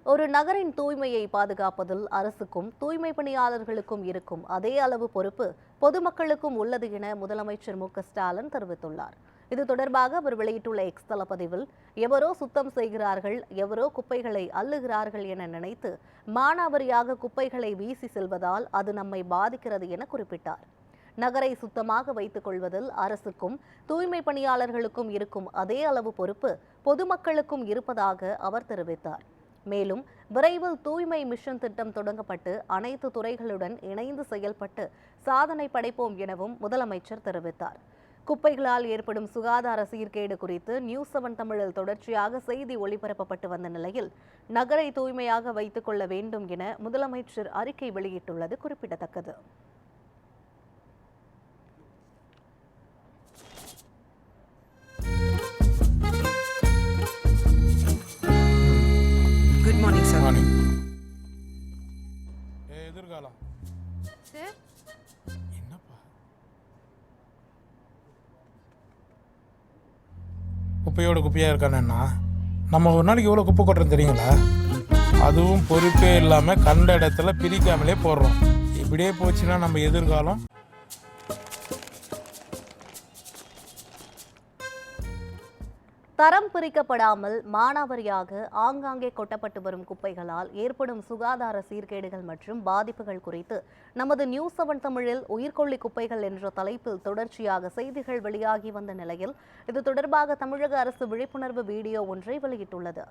ஒரு நகரின் தூய்மையை பாதுகாப்பதில் அரசுக்கும் தூய்மை பணியாளர்களுக்கும் இருக்கும் அதே அளவு பொறுப்பு பொதுமக்களுக்கும் உள்ளது என முதலமைச்சர் மு.க.ஸ்டாலின் தெரிவித்துள்ளார். இது தொடர்பாக அவர் வெளியிட்டுள்ள எக்ஸ் தளப்பதிவில், எவரோ சுத்தம் செய்கிறார்கள், எவரோ குப்பைகளை அள்ளுகிறார்கள் என நினைத்து மானாவாரியாக குப்பைகளை வீசி செல்வதால் அது நம்மை பாதிக்கிறது என குறிப்பிட்டார். நகரை சுத்தமாக வைத்துக் கொள்வதில் அரசுக்கும் தூய்மை பணியாளர்களுக்கும் இருக்கும் அதே அளவு பொறுப்பு பொதுமக்களுக்கும் இருப்பதாக அவர் தெரிவித்தார். மேலும் விரைவில் தூய்மை மிஷன் திட்டம் தொடங்கப்பட்டு அனைத்து துறைகளுடன் இணைந்து செயல்பட்டு சாதனை படைப்போம் எனவும் முதலமைச்சர் தெரிவித்தார். குப்பைகளால் ஏற்படும் சுகாதார சீர்கேடு குறித்து நியூஸ் 7 தமிழில் தொடர்ச்சியாக செய்தி ஒளிபரப்பப்பட்டு வந்த நிலையில் நகரை தூய்மையாக வைத்துக் கொள்ள வேண்டும் என முதலமைச்சர் அறிக்கை வெளியிட்டுள்ளது குறிப்பிடத்தக்கது. Morning, sir. Morning. எதிர்காலம் Sir? என்னப்பா குப்பையோட குப்பையாக இருக்கானேன்னா நம்ம ஒரு நாளைக்கு எவ்வளோ குப்பை கொட்டுறோம் தெரியுங்களா? அதுவும் பொறுப்பே இல்லாமல் கண்ட இடத்துல பிரிக்காமலே போடுறோம். இப்படியே போச்சுன்னா நம்ம எதிர்காலம் தரம் பிரிக்கப்படாமல் மானாவாரியாக ஆங்காங்கே கொட்டப்பட்டு வரும் குப்பைகளால் ஏற்படும் சுகாதார சீர்கேடுகள் மற்றும் பாதிப்புகள் குறித்து நமது நியூஸ் 7 தமிழில் உயிர்கொல்லி குப்பைகள் என்ற தலைப்பில் தொடர்ச்சியாக செய்திகள் வெளியாகி வந்த நிலையில் இது தொடர்பாக தமிழக அரசு விழிப்புணர்வு வீடியோ ஒன்றை வெளியிட்டுள்ளது.